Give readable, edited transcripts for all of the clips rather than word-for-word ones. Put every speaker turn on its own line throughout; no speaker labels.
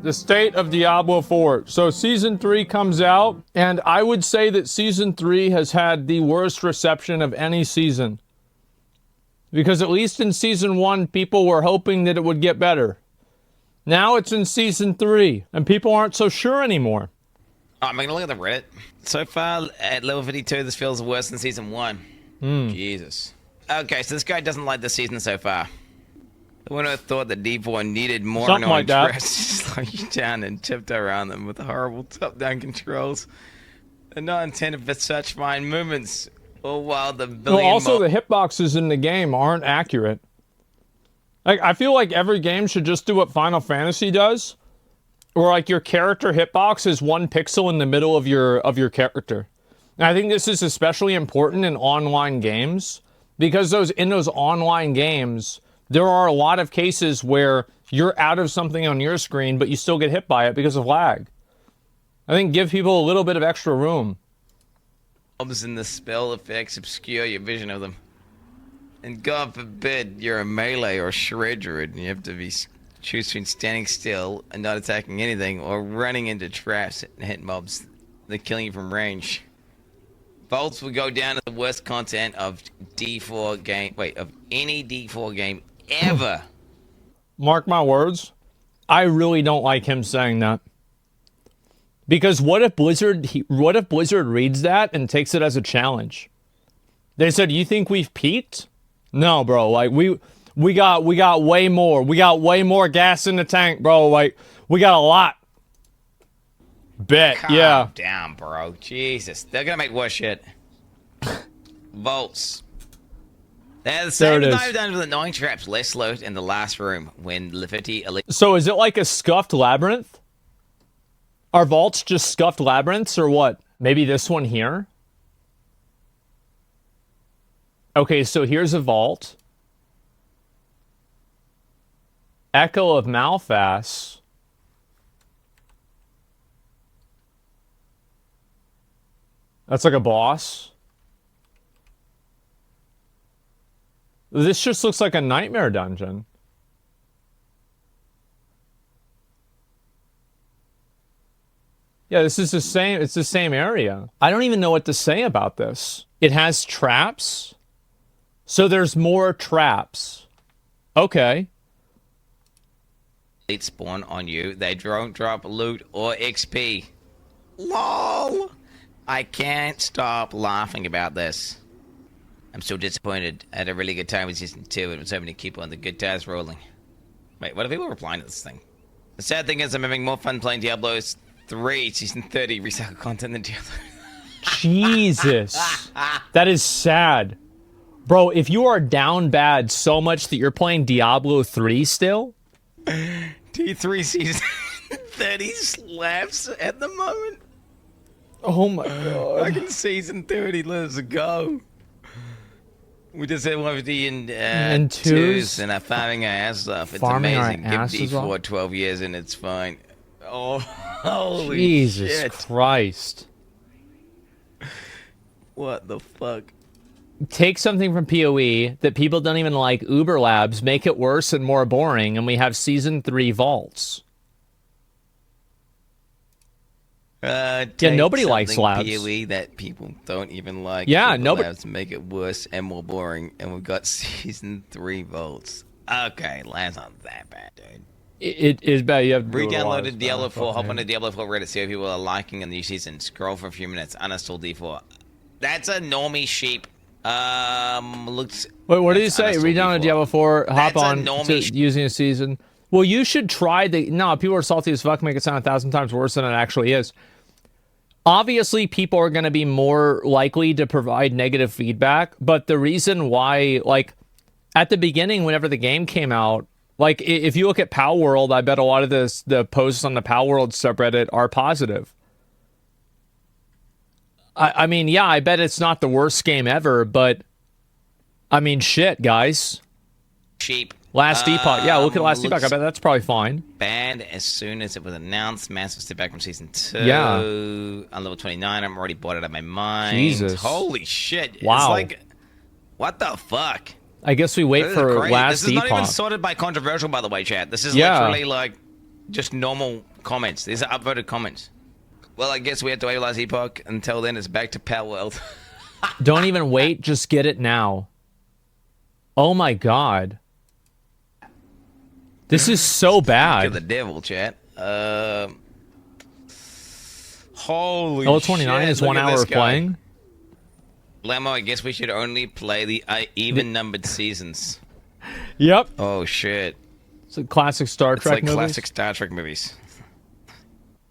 the state of Diablo 4. So Season 3 comes out, and I would say that Season 3 has had the worst reception of any season. Because at least in Season 1, people were hoping that it would get better. Now it's in Season 3, and people aren't so sure anymore.
Oh, I'm gonna look at the Reddit. So far, at level 52, this feels worse than Season 1. Jesus. Okay, so this guy doesn't like the season so far. I wouldn't have thought that D4 needed more
Something
annoying
like that.
traps to slow you down and tiptoe around them with horrible top-down controls. They're not intended for such fine movements. Or while the billion
also, the hitboxes in the game aren't accurate. Like, I feel like every game should just do what Final Fantasy does, where like your character hitbox is 1 pixel in the middle of your character. And I think this is especially important in online games because in those online games, there are a lot of cases where you're out of something on your screen, but you still get hit by it because of lag. I think give people a little bit of extra room.
Mobs and the spell effects obscure your vision of them. And God forbid you're a melee or shred druid and you have to choose between standing still and not attacking anything or running into traps and hit mobs that killing you from range. Vaults will go down to the worst content of D4 game. Wait, of any D4 game ever.
Mark my words. I really don't like him saying that. Because what if Blizzard reads that and takes it as a challenge? They said, "You think we've peaked?" No, bro. Like we got way more. We got way more gas in the tank, bro. Like we got a lot. Bet,
Calm down, bro. Jesus, they're gonna make worse shit. Vaults. They're the same as I've done with the 9 traps less loot in the last room when Lefity elite.
So is it like a scuffed labyrinth? Are vaults just scuffed labyrinths or what? Maybe this one here? Okay, so here's a vault. Echo of Malphas. That's like a boss. This just looks like a nightmare dungeon. Yeah, this is the same. It's the same area. I don't even know what to say about this. It has traps. So there's more traps. Okay.
Elite spawn on you. They don't drop loot or XP. LOL. I can't stop laughing about this. I'm so disappointed. I had a really good time with Season 2 and was hoping to keep on the good times rolling. Wait, what are people replying to this thing? The sad thing is I'm having more fun playing Diablo 3 Season 30 recycled content than Diablo.
Jesus. That is sad. Bro, if you are down bad so much that you're playing Diablo 3 still?
T3 Season 30 slaps at the moment.
Oh my god.
Fucking Season 30, let's go. We just had 150 and twos and are farming our asses off. It's amazing. Give D4 12 years and it's fine. Oh, holy
Jesus
shit.
Christ.
What the fuck?
Take something from PoE that people don't even like, Uber Labs, make it worse and more boring, and we have Season 3 vaults. Yeah, nobody likes labs.
PoE that people don't even like.
Yeah, nobody.
Labs make it worse and more boring, and we've got Season 3 vaults. Okay, labs not that bad, dude.
It is bad. You have to
re-downloaded Diablo 4. Hop on the Diablo 4 Reddit, see if people are liking the new season. Scroll for a few minutes. Uninstall D4. That's a normie sheep. Looks.
Wait, what did you say? Re-download Diablo 4. Hop on to using a season. Well, you should try the. No, people are salty as fuck. Make it sound 1,000 times worse than it actually is. Obviously, people are going to be more likely to provide negative feedback, but the reason why, like, at the beginning, whenever the game came out, like, if you look at Pal World, I bet a lot of the posts on the Pal World subreddit are positive. I mean, yeah, I bet it's not the worst game ever, but, I mean, shit, guys.
Cheap.
Last Epoch. Yeah, look at Last Epoch. I bet that's probably fine.
Banned as soon as it was announced. Massive step back from Season 2.
Yeah.
On level 29, I'm already bored out of my mind.
Jesus.
Holy shit.
Wow.
It's like, what the fuck?
I guess we wait for Last Epoch.
This is not even sorted by controversial, by the way, chat. This is literally like just normal comments. These are upvoted comments. Well, I guess we have to wait last epoch. Until then, it's back to Pal World.
Don't even wait. Just get it now. Oh my god. This is so bad.
The devil, chat. Holy
Level 29
shit,
is
look
1
at
hour
this
of
guy.
playing.
Lemmo, I guess we should only play the even-numbered seasons.
Yep.
Oh, shit.
It's a classic Star Trek
It's like
movies.
classic Star Trek movies.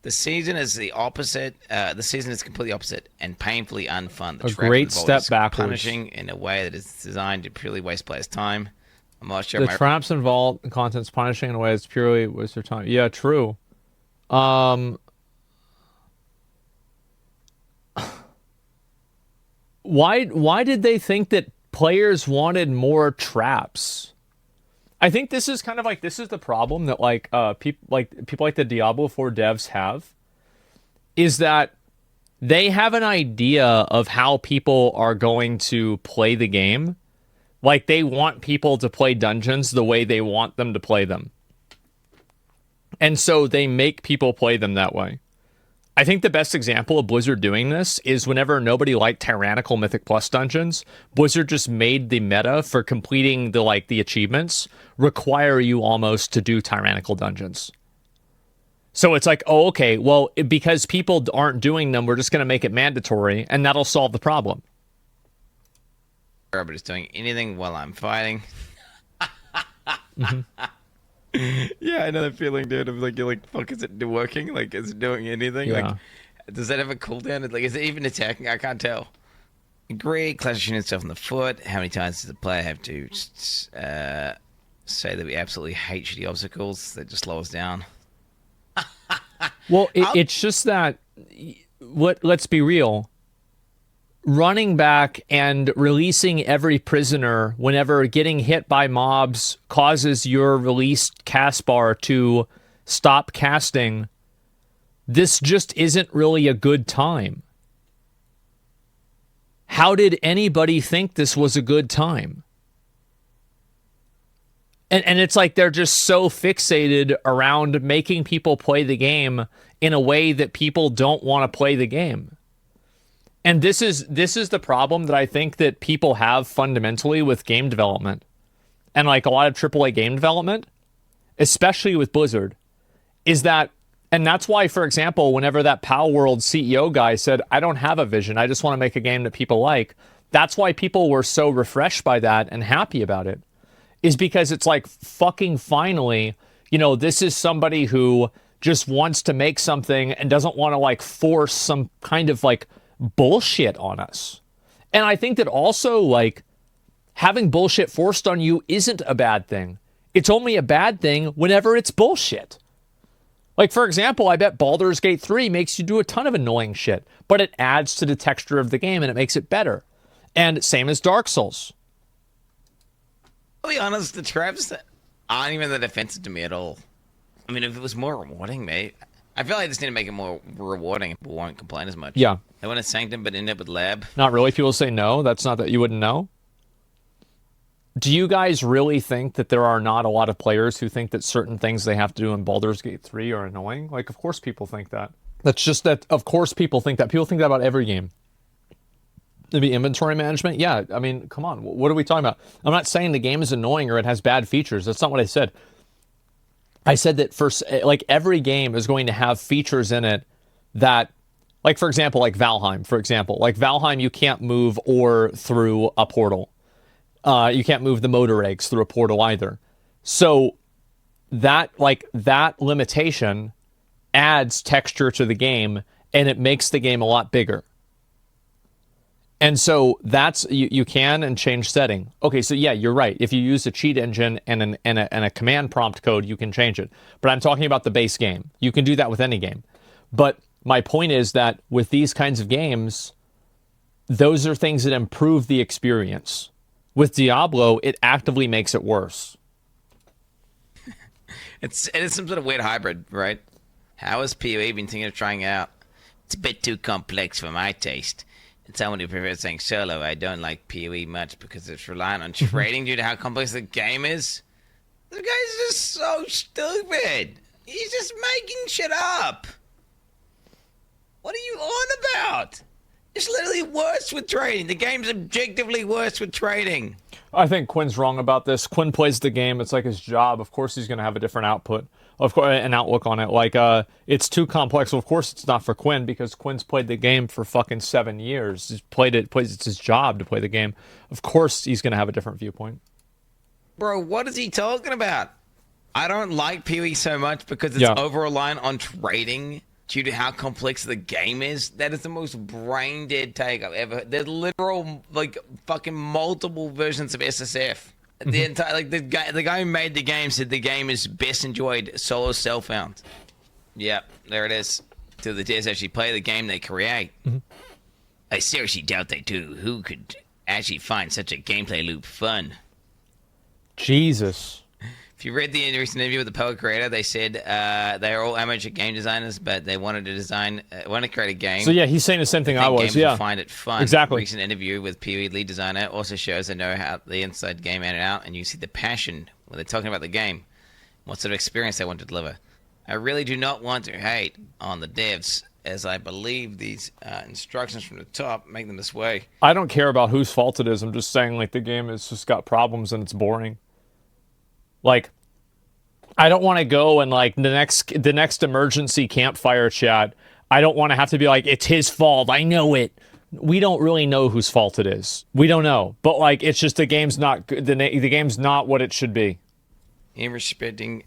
The season is the opposite. The season is completely opposite and painfully unfun. The
A
trap
great
involved
step
is
backwards.
punishing in a way that is designed to purely waste players' time. I'm not sure.
The traps involved in content's punishing in a way that's purely waste of time. Yeah, true. Why did they think that players wanted more traps? I think this is kind of like, this is the problem that people like the Diablo 4 devs have, is that they have an idea of how people are going to play the game. Like, they want people to play dungeons the way they want them to play them. And so they make people play them that way. I think the best example of Blizzard doing this is whenever nobody liked tyrannical Mythic Plus dungeons, Blizzard just made the meta for completing the achievements require you almost to do tyrannical dungeons. So it's like, oh, okay, well, because people aren't doing them, we're just going to make it mandatory, and that'll solve the problem.
But it's doing anything while I'm fighting.
Mm-hmm.
Yeah, I know that feeling, dude. Of like, you're like, fuck, is it working? Like, is it doing anything?
Yeah.
Like, does that have a cooldown? Like, is it even attacking? I can't tell. Agree. Clash of shooting itself in the foot. How many times does the player have to say that we absolutely hate shitty obstacles that just slow us down?
Well, it's just that, let's be real. Running back and releasing every prisoner whenever getting hit by mobs causes your released cast bar to stop casting, this just isn't really a good time. How did anybody think this was a good time? And it's like they're just so fixated around making people play the game in a way that people don't want to play the game. And this is the problem that I think that people have fundamentally with game development. And like a lot of AAA game development, especially with Blizzard, is that, and that's why, for example, whenever that Pal World CEO guy said, I don't have a vision, I just want to make a game that people like, that's why people were so refreshed by that and happy about it. Is because it's like, fucking finally, this is somebody who just wants to make something and doesn't want to like force some kind of like bullshit on us. And I think that also like having bullshit forced on you isn't a bad thing. It's only a bad thing whenever it's bullshit. Like, for example, I bet Baldur's Gate 3 makes you do a ton of annoying shit, but it adds to the texture of the game and it makes it better. And same as Dark Souls.
I'll be honest, the traps aren't even that offensive to me at all. I mean, if it was more rewarding, mate, I feel like I just need to make it more rewarding. People won't complain as much.
Yeah.
They want a Sanctum, but end up with Lab.
Not really. People say no. That's not that you wouldn't know. Do you guys really think that there are not a lot of players who think that certain things they have to do in Baldur's Gate 3 are annoying? Like, of course people think that. That's just that, of course people think that. People think that about every game. Maybe inventory management? Yeah, I mean, come on. What are we talking about? I'm not saying the game is annoying or it has bad features. That's not what I said. I said that like every game is going to have features in it that, like, for example, like Valheim, for example. Like Valheim, you can't move ore through a portal. You can't move the motor eggs through a portal either. So that limitation adds texture to the game and it makes the game a lot bigger. And so that's, you can and change setting. Okay, so yeah, you're right. If you use a cheat engine and a command prompt code, you can change it. But I'm talking about the base game. You can do that with any game. But my point is that with these kinds of games, those are things that improve the experience. With Diablo, it actively makes it worse.
It's some sort of weird hybrid, right? How has PoE been thinking of trying out? It's a bit too complex for my taste. And someone who prefers saying solo, I don't like PoE much because it's reliant on trading due to how complex the game is. The guy's just so stupid. He's just making shit up. What are you on about? It's literally worse with trading. The game's objectively worse with trading.
I think Quinn's wrong about this. Quinn plays the game. It's like his job. Of course he's going to have a different output. Of course, an outlook on it. Like, it's too complex. Well, of course it's not for Quinn because Quinn's played the game for fucking 7 years. He's played it. It's his job to play the game. Of course he's going to have a different viewpoint.
Bro, what is he talking about? I don't like PoE so much because it's over-reliant on trading due to how complex the game is. That is the most brain-dead take I've ever heard. There's literal, like, fucking multiple versions of SSF. The entire, like, the guy who made the game said the game is best enjoyed solo self-found. Yep, there it is. To the devs actually play the game they create. I seriously doubt they do. Who could actually find such a gameplay loop fun?
Jesus.
If you read the recent interview with the Power Creator, they said they are all amateur game designers, but they wanted to create a game.
So yeah, he's saying the same thing I was. Yeah,
find it fun.
Exactly.
Recent interview with PoE lead designer also shows they know how the inside game in and out, and you see the passion when they're talking about the game, what sort of experience they want to deliver. I really do not want to hate on the devs, as I believe these instructions from the top make them this way.
I don't care about whose fault it is. I'm just saying, like, the game has just got problems and it's boring. Like, I don't want to go and, like, the next emergency campfire chat, I don't want to have to be like, it's his fault. I know it. We don't really know whose fault it is. We don't know. But, like, it's just the game's not good. The game's not what it should be.
In respecting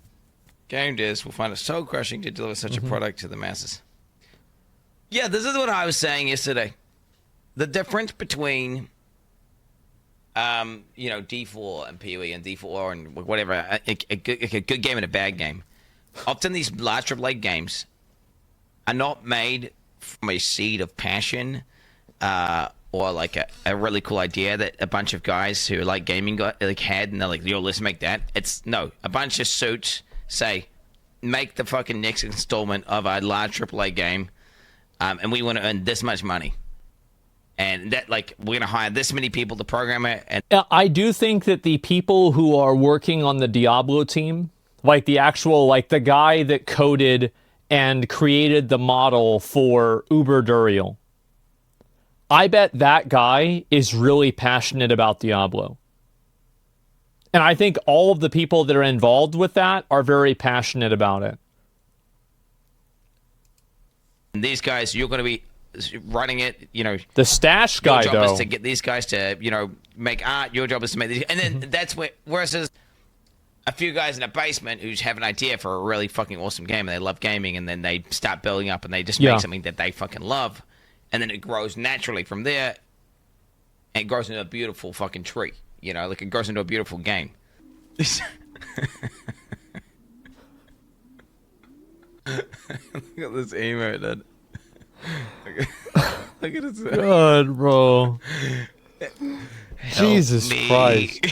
game devs will find it so crushing to deliver such a product to the masses. Yeah, this is what I was saying yesterday. The difference between D4 and PoE and D4 and whatever, a good game and a bad game. Often these large AAA games are not made from a seed of passion or like a really cool idea that a bunch of guys who like gaming had, and they're like, yo, let's make that. It's no, a bunch of suits say, make the fucking next installment of a large AAA game, and we want to earn this much money. And that, like, we're going to hire this many people to program it. And
I do think that the people who are working on the Diablo team, like the actual, like the guy that coded and created the model for Uber Duriel, I bet that guy is really passionate about Diablo. And I think all of the people that are involved with that are very passionate about it.
these guys, you're going to be running it,
the stash guy,
your job
though,
is to get these guys to, make art. Your job is to make these, and then that's where, versus a few guys in a basement who have an idea for a really fucking awesome game and they love gaming, and then they start building up and they just make something that they fucking love, and then it grows naturally from there, and it grows into a beautiful fucking tree, like it grows into a beautiful game. Look at this emote, dude. Look at it.
God, bro. Jesus Christ.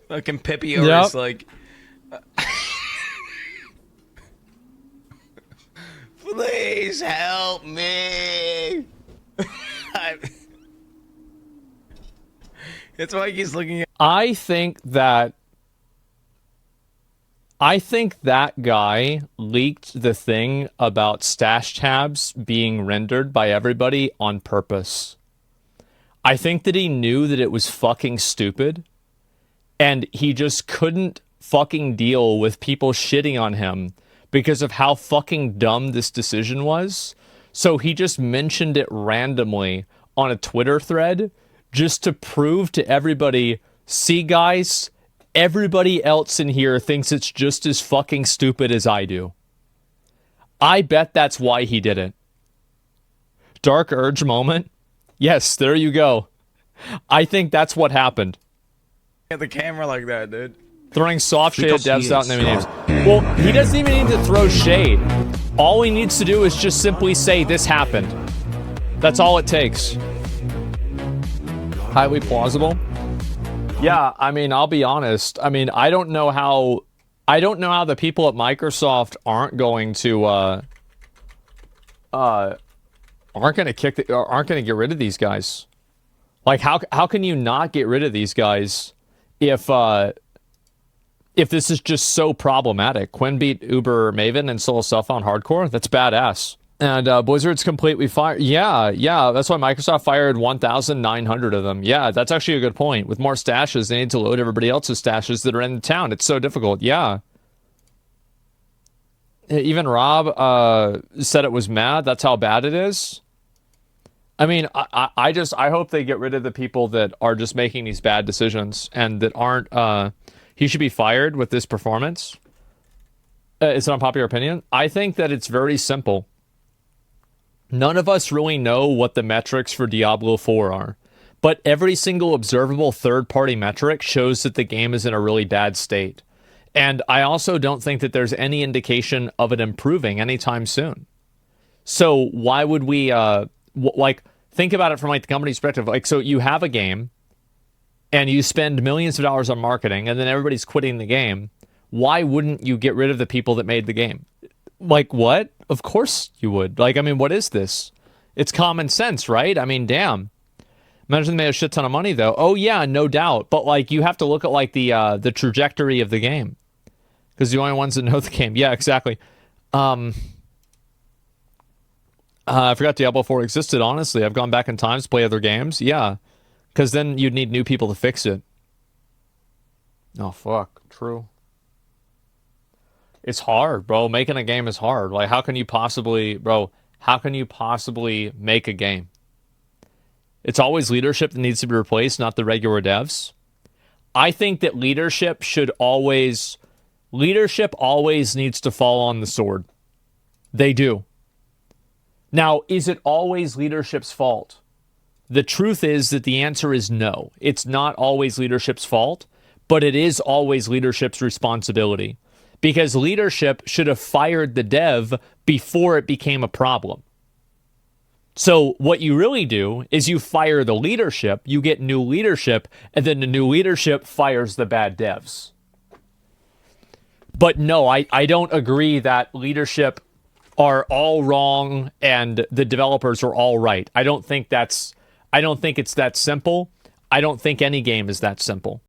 Fucking Pepe is like, please help me. It's like he's looking at.
I think that guy leaked the thing about stash tabs being rendered by everybody on purpose. I think that he knew that it was fucking stupid, and he just couldn't fucking deal with people shitting on him because of how fucking dumb this decision was. So he just mentioned it randomly on a Twitter thread just to prove to everybody, see guys, everybody else in here thinks it's just as fucking stupid as I do. I bet that's why he did it. Dark Urge moment? Yes, there you go. I think that's what happened.
At the camera like that, dude.
Throwing soft shade at devs out naming names. Well, he doesn't even need to throw shade. All he needs to do is just simply say this happened. That's all it takes. Highly plausible. Yeah, I mean, I'll be honest. I mean, I don't know how the people at Microsoft aren't going to aren't going to get rid of these guys. Like, how can you not get rid of these guys if if this is just so problematic. Quinn beat Uber Maven and Solo Self on hardcore. That's badass. And Blizzard's completely fired. Yeah, that's why Microsoft fired 1,900 of them. Yeah, that's actually a good point. With more stashes, they need to load everybody else's stashes that are in the town. It's so difficult. Yeah. Even Rob said it was mad. That's how bad it is. I mean, I hope they get rid of the people that are just making these bad decisions and that aren't. He should be fired with this performance. It's an unpopular opinion. I think that it's very simple. None of us really know what the metrics for Diablo 4 are, but every single observable third-party metric shows that the game is in a really bad state. And I also don't think that there's any indication of it improving anytime soon. So why would we, think about it from, the company's perspective. So you have a game, and you spend millions of dollars on marketing, and then everybody's quitting the game. Why wouldn't you get rid of the people that made the game? What? Of course you would. What is this? It's common sense, right? Damn. Imagine they made a shit ton of money, though. Oh, yeah, no doubt. But, you have to look at, the trajectory of the game. Because the only ones that know the game. Yeah, exactly. I forgot Diablo 4 existed, honestly. I've gone back in time to play other games. Yeah. Because then you'd need new people to fix it. Oh, fuck. True. It's hard, bro. Making a game is hard. How can you possibly make a game? It's always leadership that needs to be replaced, not the regular devs. I think that leadership always needs to fall on the sword. They do. Now, is it always leadership's fault? The truth is that the answer is no. It's not always leadership's fault, but it is always leadership's responsibility. Because leadership should have fired the dev before it became a problem. So what you really do is you fire the leadership, you get new leadership, and then the new leadership fires the bad devs. But no, I don't agree that leadership are all wrong and the developers are all right. I don't think it's that simple. I don't think any game is that simple.